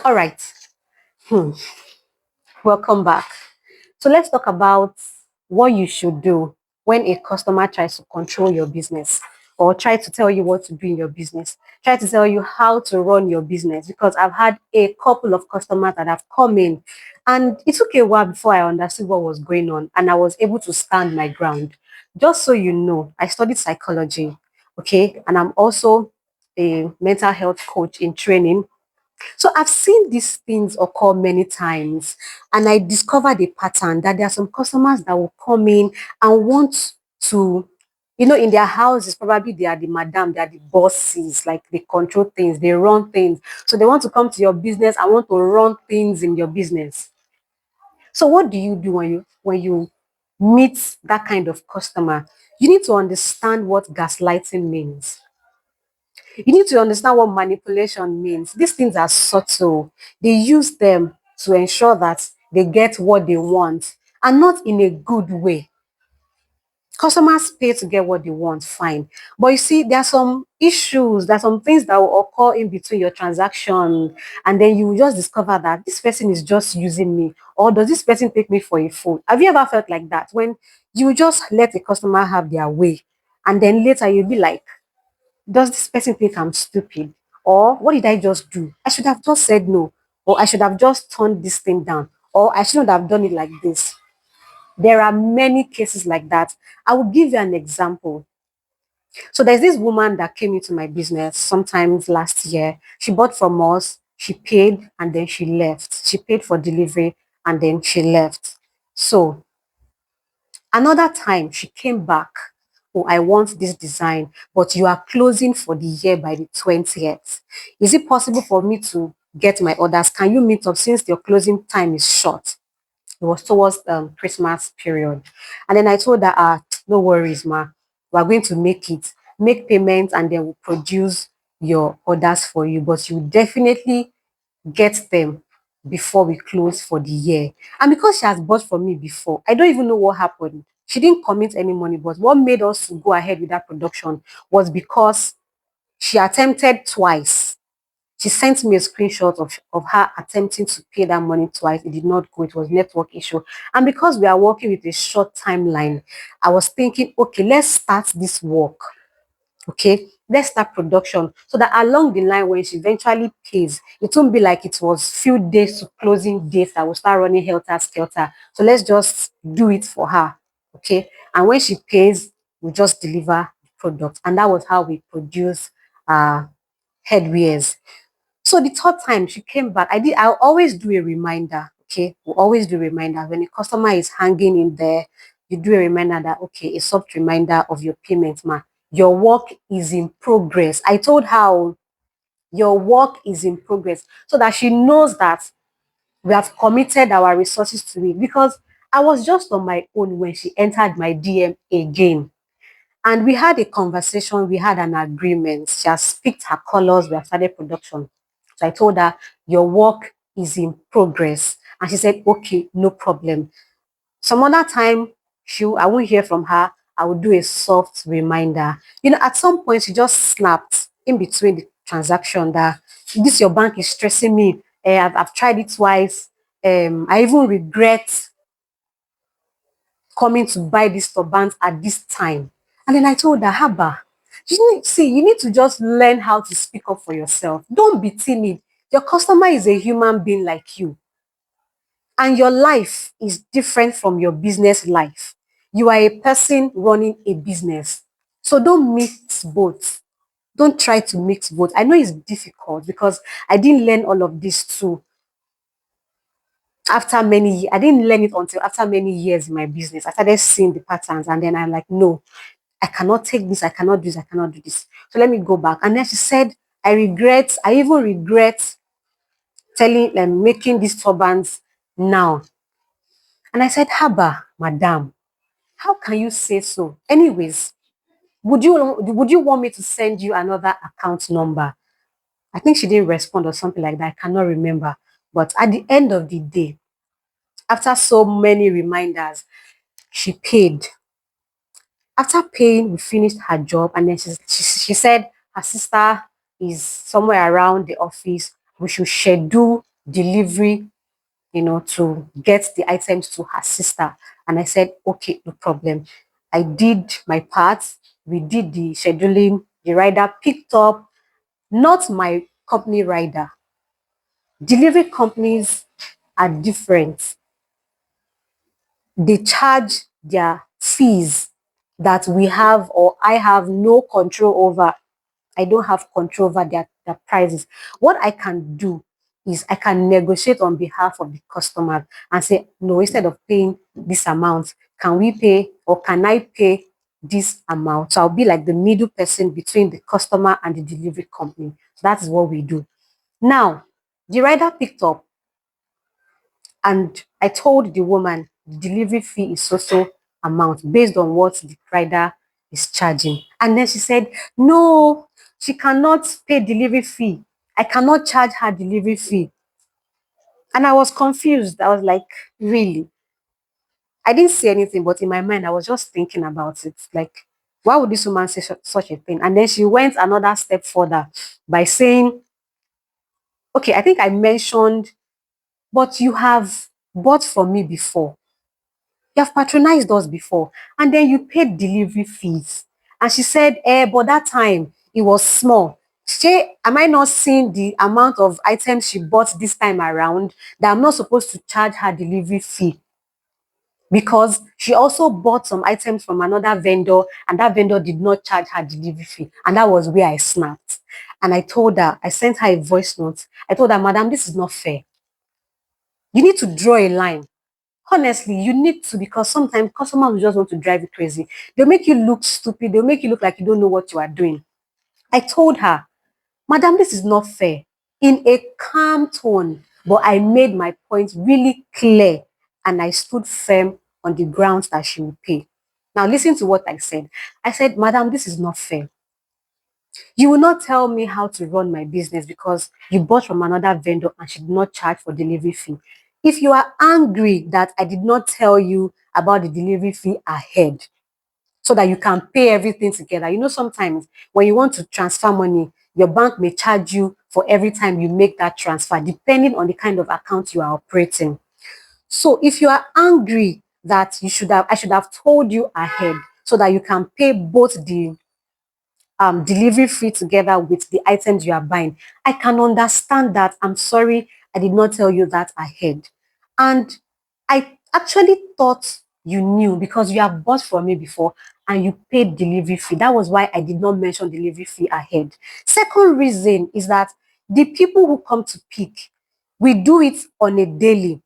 All right. Hmm. Welcome back. So let's talk about what you should do when a customer tries to control your business or try to tell you what to do in your business, try to tell you how to run your business. Because I've had a couple of customers that have come in and it took a while before I understood what was going on and I was able to stand my ground. Just so you know, I studied psychology, okay, and I'm also a mental health coach in training. So I've seen these things occur many times, and I discovered a pattern that there are some customers that will come in and want to, in their houses, probably they are the madam, they are the bosses, like they control things, they run things. So they want to come to your business and want to run things in your business. So what do you do when you meet that kind of customer? You need to understand what gaslighting means. You need to understand what manipulation means. These things are subtle. They use them to ensure that they get what they want and not in a good way. Customers pay to get what they want, fine. But you see, there are some issues, there are some things that will occur in between your transaction, and then you will just discover that this person is just using me, or does this person take me for a fool? Have you ever felt like that when you just let the customer have their way, and then later you'll be like, does this person think I'm stupid? Or what did I just do? I should have just said no. Or I should have just turned this thing down. Or I shouldn't have done it like this. There are many cases like that. I will give you an example. So there's this woman that came into my business sometimes last year. She bought from us, she paid, and then she left. She paid for delivery and then she left. So another time she came back. Oh, I want this design, but you are closing for the year by the 20th. Is it possible for me to get my orders? Can you meet up since your closing time is short? It was towards Christmas period. And then I told her, no worries, ma. We're going to make payments, and then we'll produce your orders for you. But you definitely get them before we close for the year. And because she has bought from me before, I don't even know what happened. She didn't commit any money, but what made us to go ahead with that production was because she attempted twice. She sent me a screenshot of her attempting to pay that money twice. It did not go. It was network issue. And because we are working with a short timeline, I was thinking, okay, let's start this work. Okay, let's start production so that along the line when she eventually pays, it won't be like it was few days to closing dates that will start running helter skelter. So let's just do it for her. Okay, and when she pays, we just deliver the product. And that was how we produce headwears. So the third time she came back, I always do a reminder. Okay, we always do a reminder when a customer is hanging in there. You do a reminder that, okay, a soft reminder of your payment, ma. Your work is in progress. I told her, your work is in progress, so that she knows that we have committed our resources to it. Because I was just on my own when she entered my DM again. And we had a conversation, we had an agreement. She has picked her colors, we have started production. So I told her, your work is in progress. And she said, okay, no problem. Some other time, I won't hear from her. I will do a soft reminder. At some point, she just snapped in between the transaction that this your bank is stressing me. I've tried it twice. I even regret coming to buy this turbans at this time. And then I told her, Haba, you need to just learn how to speak up for yourself. Don't be timid. Your customer is a human being like you. And your life is different from your business life. You are a person running a business. So don't mix both. Don't try to mix both. I know it's difficult because I didn't learn all of this too after many I didn't learn it until after many years in my business. I started seeing the patterns and then I'm like, no, I cannot take this, I cannot do this, I cannot do this. So let me go back. And then she said, I even regret telling making these turbans now. And I said, Haba, madam, how can you say so? Anyways, would you want me to send you another account number? I think she didn't respond or something like that. I cannot remember. But at the end of the day, after so many reminders, she paid. After paying, we finished her job, and then she said her sister is somewhere around the office. we should schedule delivery, to get the items to her sister. And I said, okay, no problem. I did my part. We did the scheduling. The rider picked up, not my company rider. Delivery companies are different. They charge their fees that we have or I have no control over. I don't have control over their prices. What I can do is I can negotiate on behalf of the customer and say, no, instead of paying this amount, can we pay or can I pay this amount? So I'll be like the middle person between the customer and the delivery company. So that is what we do. Now, the rider picked up and I told the woman the delivery fee is so amount based on what the rider is charging. And then she said, no, she cannot pay delivery fee. I cannot charge her delivery fee. And I was confused. I was like, really? I didn't say anything, but in my mind, I was just thinking about it. Like, why would this woman say such a thing? And then she went another step further by saying, okay, I think I mentioned, but you have bought from me before. You have patronized us before, and then you paid delivery fees. And she said, but that time it was small. She, am I not seeing the amount of items she bought this time around that I'm not supposed to charge her delivery fee? Because she also bought some items from another vendor and that vendor did not charge her delivery fee. And that was where I snapped. And I told her, I sent her a voice note. I told her, madam, this is not fair. You need to draw a line. Honestly, you need to, because sometimes customers will just want to drive you crazy. They'll make you look stupid. They'll make you look like you don't know what you are doing. I told her, madam, this is not fair, in a calm tone, but I made my point really clear and I stood firm on the grounds that she will pay. Now, listen to what I said. I said, madam, this is not fair. You will not tell me how to run my business because you bought from another vendor and she did not charge for delivery fee. If you are angry that I did not tell you about the delivery fee ahead so that you can pay everything together. Sometimes when you want to transfer money, your bank may charge you for every time you make that transfer, depending on the kind of account you are operating. So if you are angry that I should have told you ahead so that you can pay both the delivery fee together with the items you are buying. I can understand that. I'm sorry I did not tell you that ahead. And I actually thought you knew because you have bought from me before and you paid delivery fee. That was why I did not mention delivery fee ahead. Second reason is that the people who come to pick, we do it on a daily.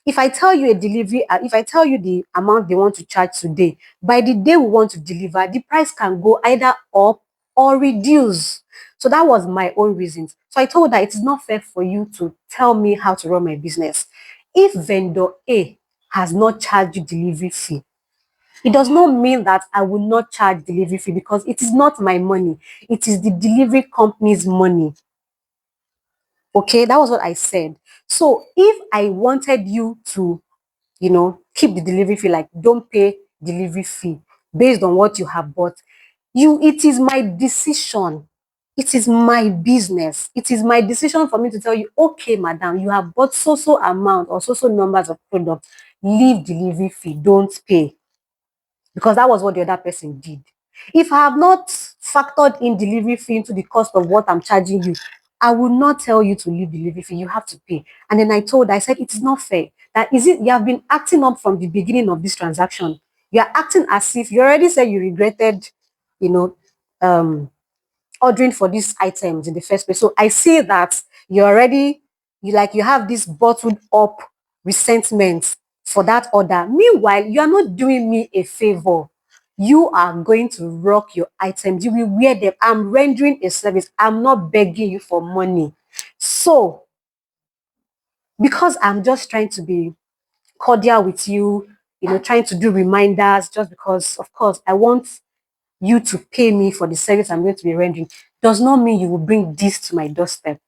If I tell you if I tell you the amount they want to charge today, by the day we want to deliver, the price can go either up or reduce. So that was my own reasons. So I told her it is not fair for you to tell me how to run my business. If vendor A has not charged you delivery fee, it does not mean that I will not charge delivery fee because it is not my money. It is the delivery company's money. Okay, that was what I said. So if I wanted you to keep the delivery fee, like don't pay delivery fee based on what you have bought. It is my decision. It is my business. It is my decision for me to tell you, okay, madam, you have bought so amount or so numbers of products. Leave delivery fee, don't pay. Because that was what the other person did. If I have not factored in delivery fee into the cost of what I'm charging you, I will not tell you to leave delivery fee. You have to pay. And then I said, it is not fair. That is it, you have been acting up from the beginning of this transaction. You are acting as if you already said you regretted, you know, um, ordering for these items in the first place. So I see that you have this bottled up resentment for that order. Meanwhile, you are not doing me a favor. You are going to rock your items. You will wear them. I'm rendering a service. I'm not begging you for money. So, because I'm just trying to be cordial with you, trying to do reminders just because, of course, I want you to pay me for the service I'm going to be rendering, does not mean you will bring this to my doorstep.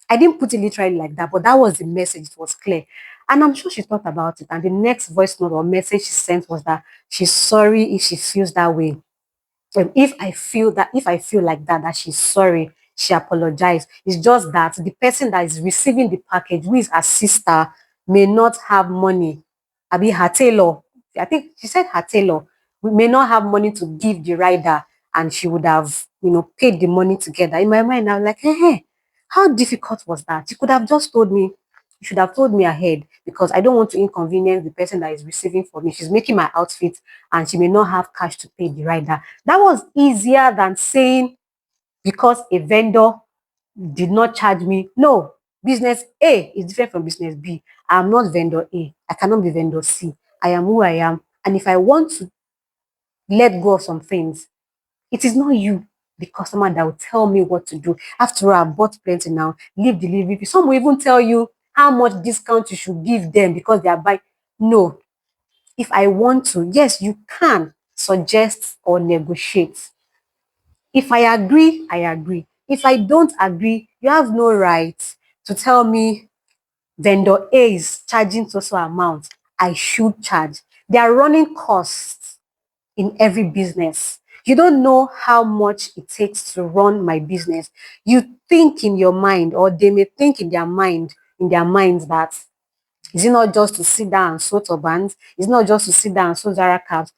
I didn't put it literally like that, but that was the message. It was clear. And I'm sure she thought about it. And the next voice note or message she sent was that she's sorry if she feels that way. If I feel like that she's sorry. she apologized. It's just that the person that is receiving the package, who is her sister, may not have money. Abi her tailor, I think she said her tailor, may not have money to give the rider, and she would have, paid the money together. In my mind, I was like, hey, how difficult was that? You could have just told me. You should have told me ahead, because I don't want to inconvenience the person that is receiving for me. She's making my outfit and she may not have cash to pay the rider. That was easier than saying, because a vendor did not charge me. No, business A is different from business B. I am not vendor A. I cannot be vendor C. I am who I am. And if I want to let go of some things, it is not you, the customer, that will tell me what to do. After all, I bought plenty now. Leave delivery fee. Some will even tell you how much discount you should give them because they are buying. No. If I want to, yes, you can suggest or negotiate. If I agree, I agree. If I don't agree, you have no right to tell me vendor A is charging so amount. I should charge. They are running costs in every business. You don't know how much it takes to run my business. You think in your mind, or they may think in their minds, that is it not just to sit down and sew turbans? It's not just to sit down and sew Zara caps.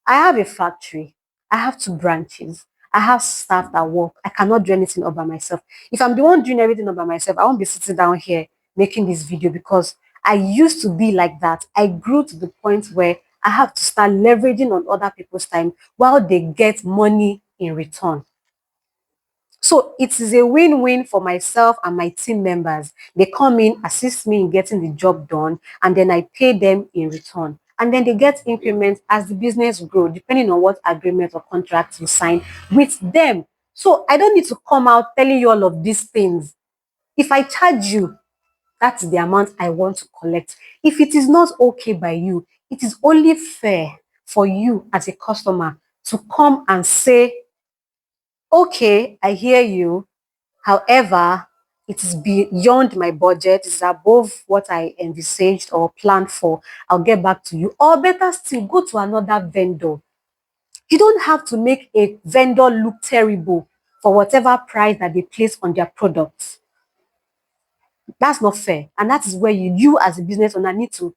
I have a factory. I have 2 branches. I have staff that work. I cannot do anything all by myself. If I'm the one doing everything all by myself, I won't be sitting down here making this video, because I used to be like that. I grew to the point where I have to start leveraging on other people's time while they get money in return. So it is a win-win for myself and my team members. They come in, assist me in getting the job done, and then I pay them in return. And then they get increments as the business grows, depending on what agreement or contract you sign with them. So I don't need to come out telling you all of these things. If I charge you, that's the amount I want to collect. If it is not okay by you, it is only fair for you as a customer to come and say, okay, I hear you. However, it is beyond my budget. It's above what I envisaged or planned for. I'll get back to you. Or better still, go to another vendor. You don't have to make a vendor look terrible for whatever price that they place on their products. That's not fair. And that is where you as a business owner need to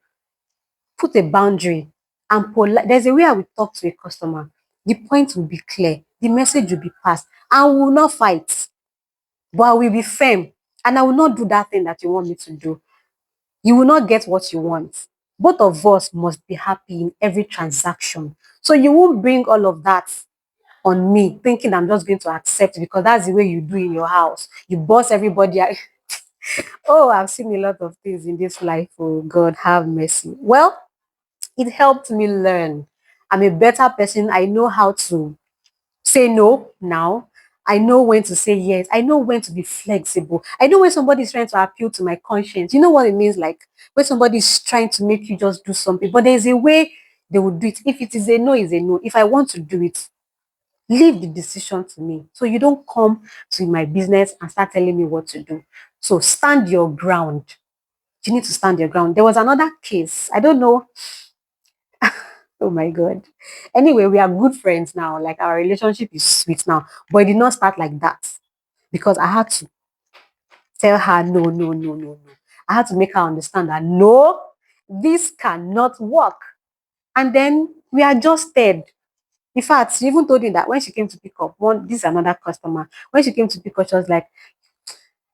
put a boundary and there's a way I will talk to a customer. The point will be clear. The message will be passed. And we will not fight. But I will be firm, and I will not do that thing that you want me to do. You will not get what you want. Both of us must be happy in every transaction. So you won't bring all of that on me, thinking I'm just going to accept it because that's the way you do in your house. You boss everybody out. Oh, I've seen a lot of things in this life. Oh, God, have mercy. Well, it helped me learn. I'm a better person. I know how to say no now. I know when to say yes. I know when to be flexible. I know when somebody is trying to appeal to my conscience. You know what it means? Like when somebody is trying to make you just do something, but there's a way they will do it. If it is a no, is a no. If I want to do it, leave the decision to me. So you don't come to my business and start telling me what to do. So stand your ground. You need to stand your ground. There was another case. I don't know. Oh my God. Anyway, we are good friends now. Like our relationship is sweet now. But it did not start like that because I had to tell her no, no, no, no, no. I had to make her understand that no, this cannot work. And then we adjusted. In fact, she even told me that when she came to pick up, this is another customer. When she came to pick up, she was like,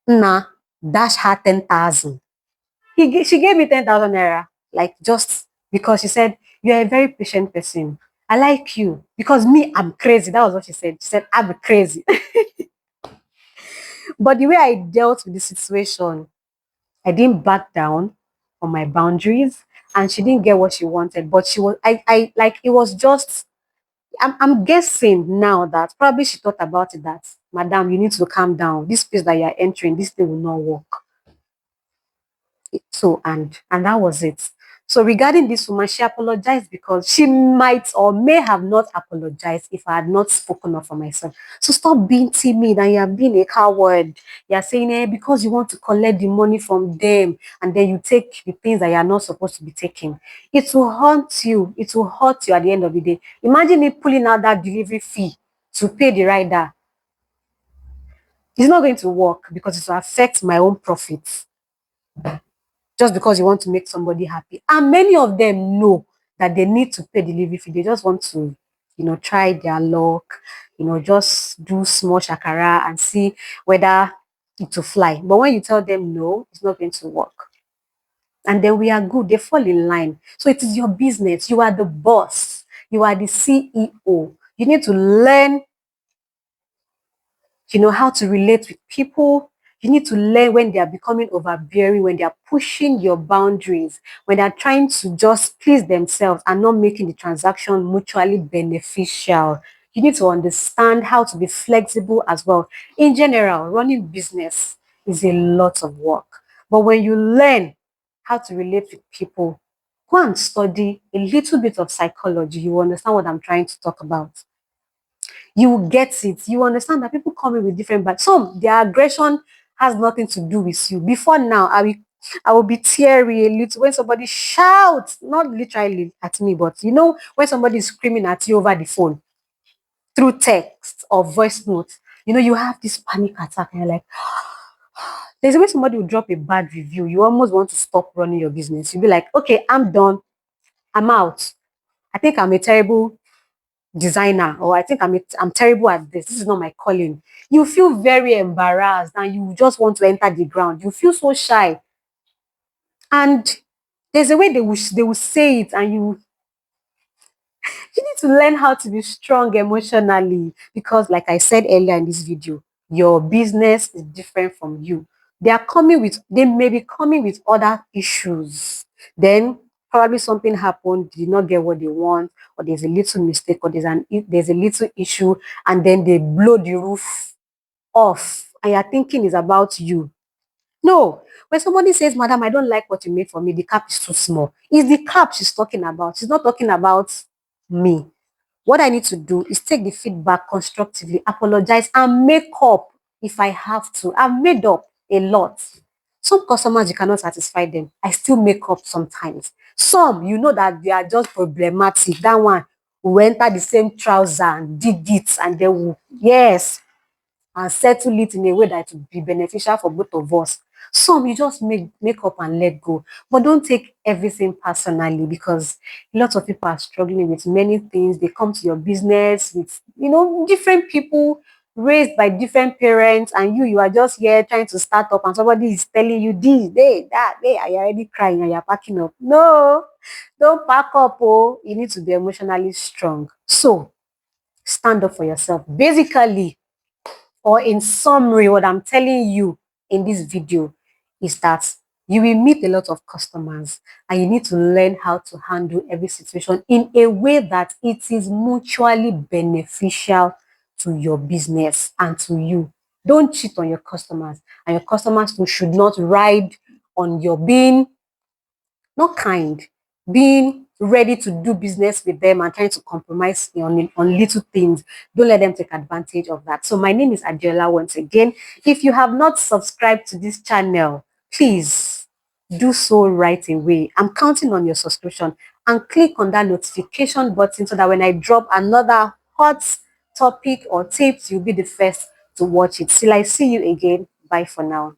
nah, dash her 10,000. She gave me 10,000 naira, like just because she said, you're a very patient person. I like you because me, I'm crazy. That was what she said. She said, I'm crazy. But the way I dealt with the situation, I didn't back down on my boundaries, and she didn't get what she wanted. But she was, I like, it was just, I'm guessing now that probably she thought about it that, Madam, you need to calm down. This place that you're entering, this thing will not work. So and that was it. So regarding this woman, she apologized because she might or may have not apologized if I had not spoken up for myself. So stop being timid and you're being a coward. You're saying, because you want to collect the money from them and then you take the things that you're not supposed to be taking. It will haunt you. It will hurt you at the end of the day. Imagine me pulling out that delivery fee to pay the rider. It's not going to work because it will affect my own profits just because you want to make somebody happy. And many of them know that they need to pay delivery fee. They just want to, try their luck, just do small shakara and see whether it will fly. But when you tell them no, it's not going to work. And then we are good. They fall in line. So it is your business. You are the boss. You are the CEO. You need to learn, how to relate with people. You need to learn when they are becoming overbearing, when they are pushing your boundaries, when they are trying to just please themselves and not making the transaction mutually beneficial. You need to understand how to be flexible as well. In general, running business is a lot of work. But when you learn how to relate with people, go and study a little bit of psychology. You understand what I'm trying to talk about. You will get it. You understand that people come in with different but some their aggression has nothing to do with you. Before now, I will be teary a little when somebody shouts, not literally at me, but when somebody is screaming at you over the phone through text or voice notes, you have this panic attack and you're like, there's a way somebody will drop a bad review. You almost want to stop running your business. You'll be like, okay, I'm done. I'm out. I think I'm a terrible designer, or I think I'm terrible at this. This is not my calling. You feel very embarrassed and you just want to enter the ground. You feel so shy. And there's a way they will say it, and you need to learn how to be strong emotionally because, like I said earlier in this video, your business is different from you. They may be coming with other issues. Then probably something happened, did not get what they want, or there's a little mistake, or there's a little issue, and then they blow the roof off, and you're thinking it's about you. No, when somebody says, Madam, I don't like what you made for me, the cap is too small. It's the cap she's talking about. She's not talking about me. What I need to do is take the feedback constructively, apologize, and make up if I have to. I've made up a lot. Some customers, you cannot satisfy them. I still make up sometimes. Some, you know that they are just problematic. That one will enter the same trouser and dig it, and they will, yes, and settle it in a way that will be beneficial for both of us. Some you just make up and let go. But don't take everything personally because a lot of people are struggling with many things. They come to your business with, different people raised by different parents, and you are just here trying to start up, and somebody is telling you this, they, that, they, and you're already crying and you're packing up. No, don't pack up. Oh, you need to be emotionally strong. So stand up for yourself. Basically, or in summary, what I'm telling you in this video is that you will meet a lot of customers and you need to learn how to handle every situation in a way that it is mutually beneficial to your business and to you. Don't cheat on your customers, and your customers too should not ride on your being not kind, being ready to do business with them and trying to compromise on little things. Don't let them take advantage of that. So my name is Adiola once again. If you have not subscribed to this channel, please do so right away. I'm counting on your subscription, and click on that notification button so that when I drop another hot topic or tips, you'll be the first to watch it. Till I see you again. Bye for now.